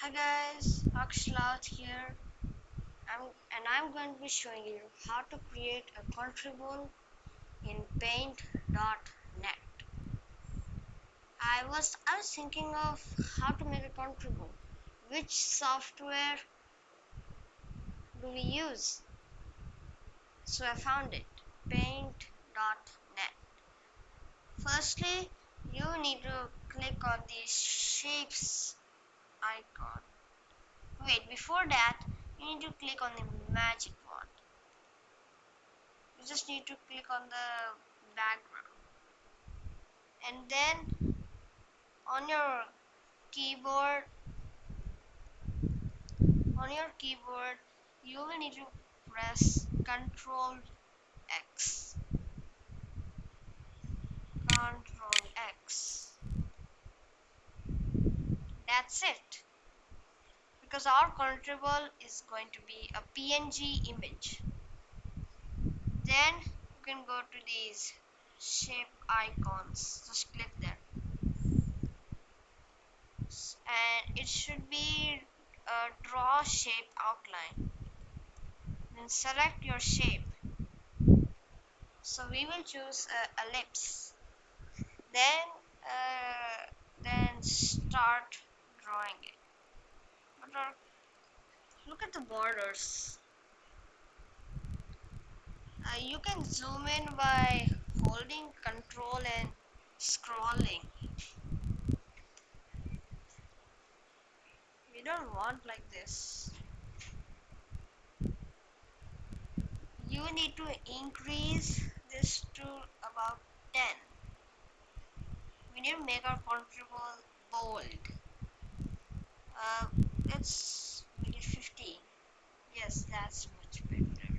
Hi guys, Akshalat here. I'm going to be showing you how to create a Countryball in Paint.net. I was thinking of how to make a Countryball. Which software do we use? So I found it, Paint.net. Firstly, you need to click on the shapes icon. Wait, before that, you need to click on the magic wand. You just need to click on the background, and then on your keyboard on your keyboard, you will need to press X Control X. That's it, because our Countryball is going to be a PNG image. Then you can go to these shape icons, just click there, and it should be a draw shape outline. Then select your shape. So we will choose ellipse. Then start drawing it. But look at the borders. You can zoom in by holding Control and scrolling. We don't want like this. You need to increase this to about 10. We need to make our Countryball bold. Uh, let's make it 15. Yes, that's much better.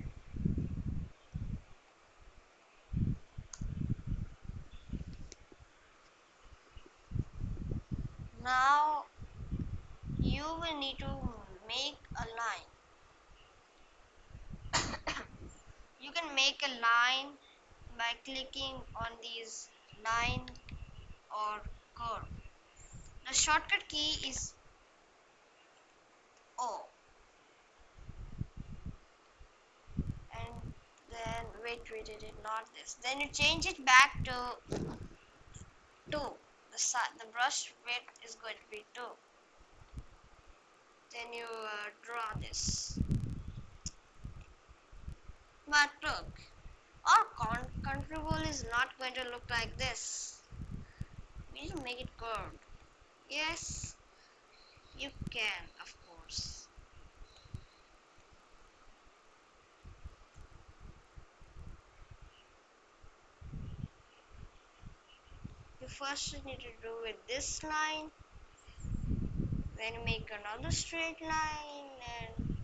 Now you will need to make a line. You can make a line by clicking on these line or curve. The shortcut key is O. And then wait, not this. Then you change it back to 2. The brush width is going to be 2. Then you draw this. But look, our Countryball is not going to look like this. We need to make it curved. Yes, you can, of course. You first need to do with this line, then make another straight line and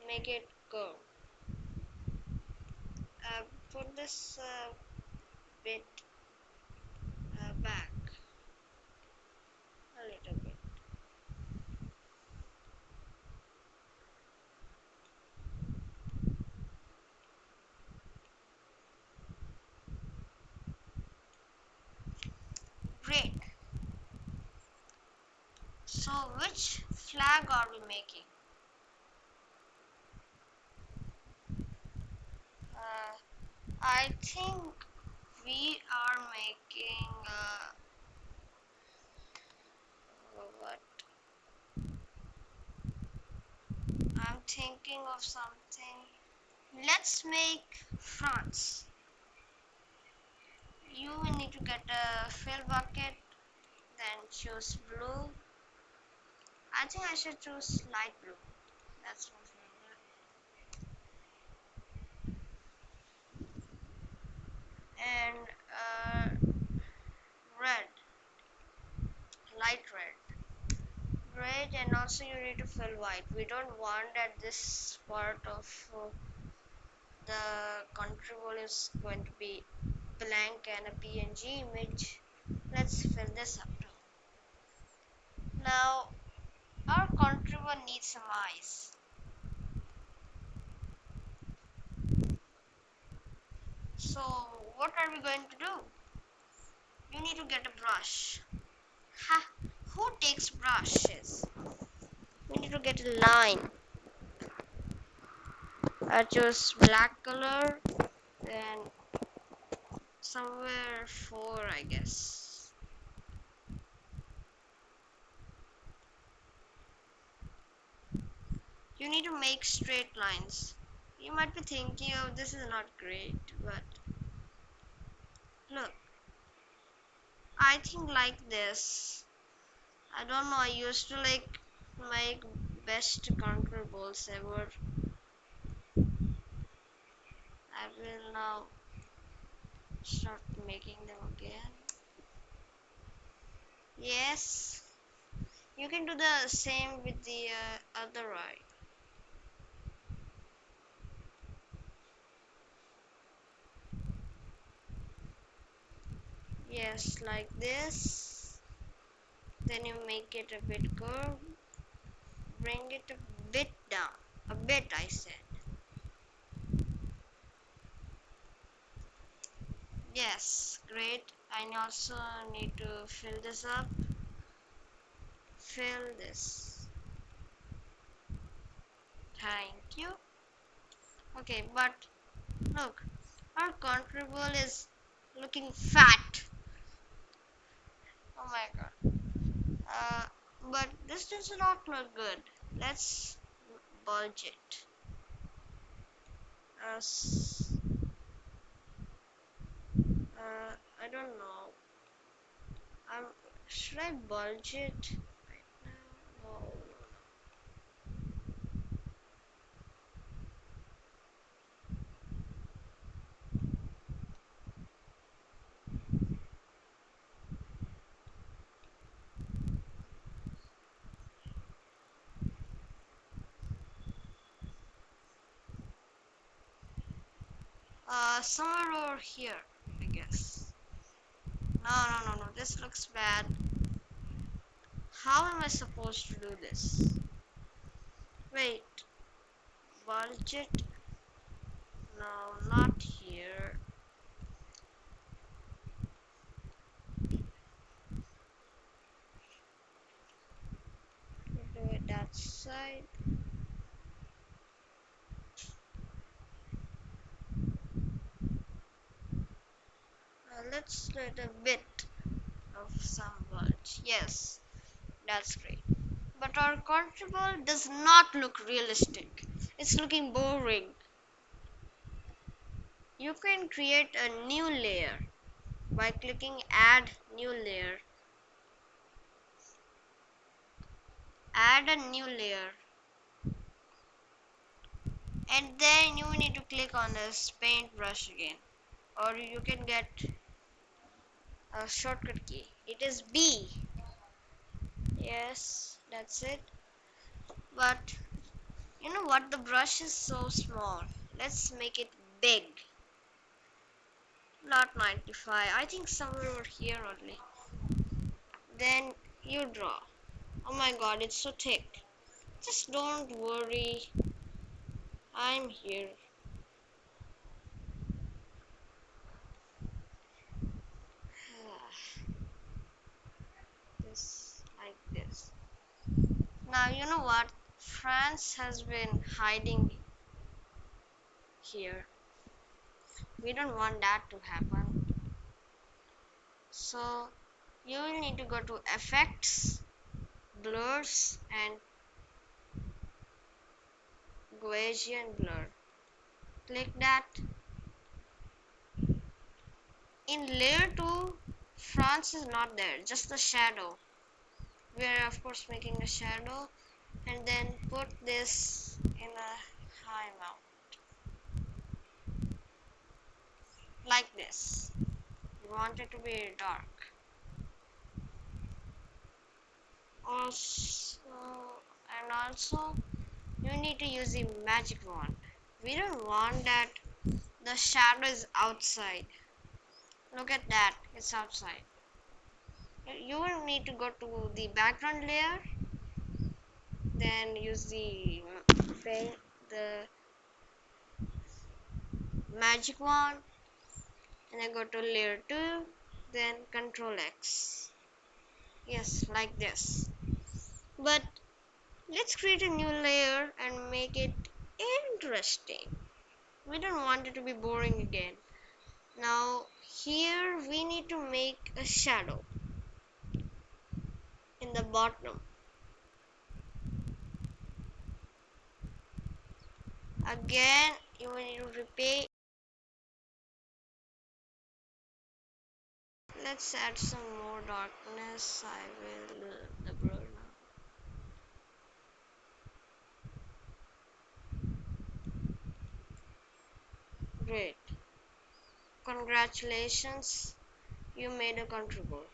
make it curve. Put this bit back a little bit. Great. So which flag are we making? I think we are making what? I'm thinking of something. Let's make France. You will need to get a fill bucket, then choose blue. I think I should choose light blue. That's my favorite. And red, light red. Great, and also you need to fill white. We don't want that this part of the Countryball is going to be blank and a PNG image. Let's fill this up too. Now our Countryball needs some eyes. So what are we going to do? You need to get a brush. Ha! Who takes brushes? get a line. I choose black color, then somewhere 4, I guess. You need to make straight lines. You might be thinking, oh, this is not great, but look, I think like this. I don't know, I used to like make best contour balls ever. I will now start making them again. Yes, you can do the same with the other eye. Yes, like this. Then you make it a bit curved. Bring it a bit down. A bit, I said. Yes, great. I also need to fill this up. Fill this. Thank you. Okay, but look, our Countryball is looking fat. Oh my god. But this does not look good. Let's bulge it. I don't know. Um, should I bulge it right now? No, no, no. Somewhere over here, I guess. No, no, no, no. This looks bad. How am I supposed to do this? Wait. Bulge it? No, not here. Do it that side. Let's do it a bit of some bulge. Yes, that's great. But our Countryball does not look realistic. It's looking boring. You can create a new layer by clicking add new layer. Add a new layer. And then you need to click on this paintbrush again. Or you can get a shortcut key. It is B. Yes, that's it. But you know what? The brush is so small. Let's make it big. Not 95. I think somewhere over here only. Then you draw. Oh my god, it's so thick. Just don't worry. I'm here. This, like this. Now, you know what? France has been hiding here. We don't want that to happen. So, you will need to go to Effects, Blurs, and Gaussian Blur. Click that. In layer 2, France is not there, just the shadow. We are, of course, making a shadow, and then put this in a high mount. Like this. You want it to be dark. Also, you need to use the magic wand. We don't want that the shadow is outside. Look at that, it's outside. You will need to go to the background layer, then use the magic wand, and then go to layer 2, then Control X. Yes, like this. But Let's create a new layer and make it interesting. We don't want it to be boring again. Now here we need to make a shadow in the bottom. Again, you will need to repeat. Let's add some more darkness. I will the blur now. Great. Congratulations, you made a Countryball.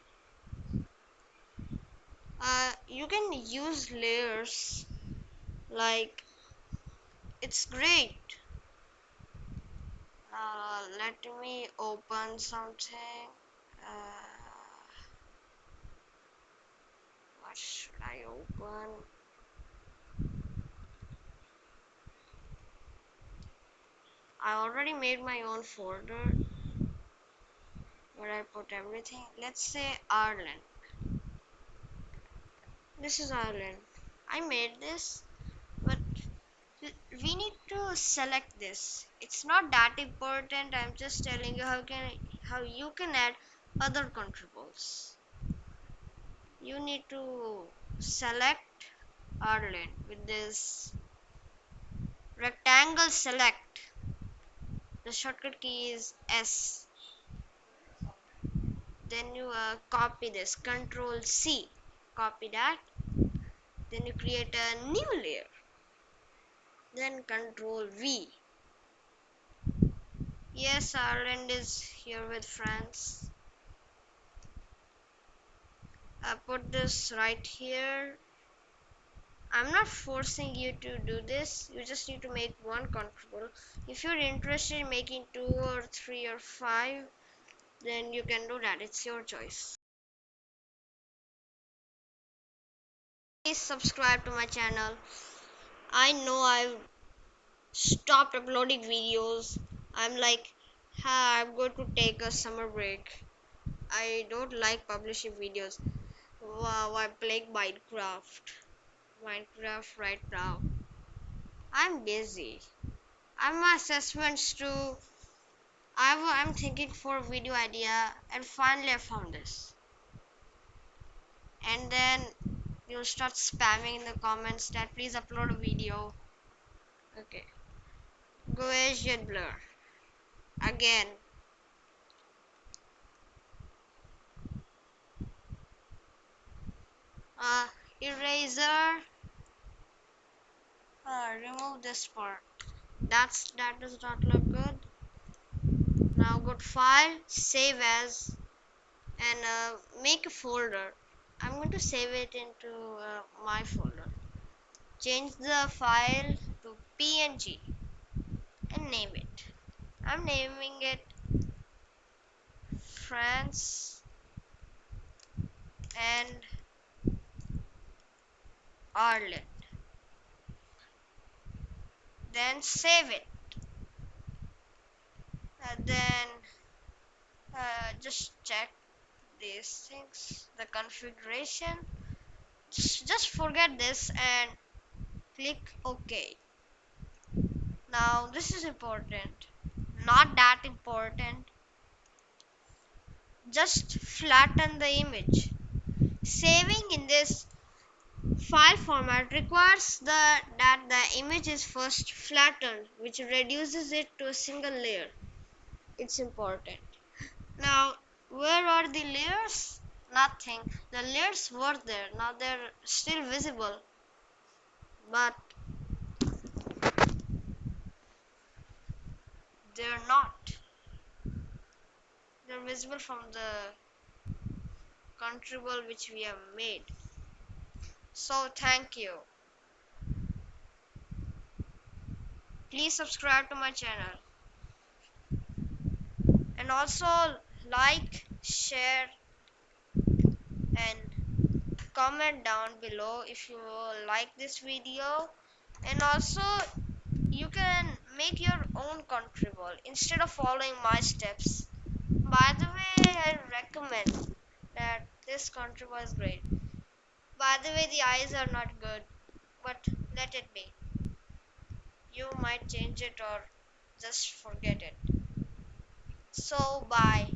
You can use layers like it's great. Let me open something. What should I open? I already made my own folder where I put everything. Let's say Ireland. This is Ireland. I made this, but we need to select this. It's not that important. I'm just telling you how you can add other controls. You need to select Ireland with this rectangle select. The shortcut key is S. Then you copy this, Control C. Copy that. Then you create a new layer. Then Control V. Yes, Ireland is here with France. I put this right here. I'm not forcing you to do this. You just need to make one control. If you're interested in making 2 or 3 or 5, then you can do that. It's your choice. Please subscribe to my channel. I know I've stopped uploading videos. I'm like, I'm going to take a summer break. I don't like publishing videos. Wow, I'm playing Minecraft right now. I'm busy. I'm my assessments too. I'm thinking for a video idea, and finally I found this. And then you'll start spamming in the comments that please upload a video. Okay. Gaussian blur. Again. Eraser. Remove this part. That does not look good. Now go to File, Save As, and make a folder. I'm going to save it into my folder. Change the file to PNG and name it. I'm naming it France and Ireland. Then save it. Then just check these things, the configuration. Just forget this and click OK. Now this is important, not that important. Just flatten the image. Saving in this file format requires that the image is first flattened, which reduces it to a single layer. It's important. Now, where are the layers? Nothing. The layers were there. Now they're still visible, but they're not. They're visible from the Countryball which we have made. So thank you. Please subscribe to my channel. And also like, share, and comment down below if you like this video. And also you can make your own Countryball instead of following my steps. By the way, I recommend that this Countryball is great. By the way, the eyes are not good. but let it be. You might change it or just forget it. So, bye.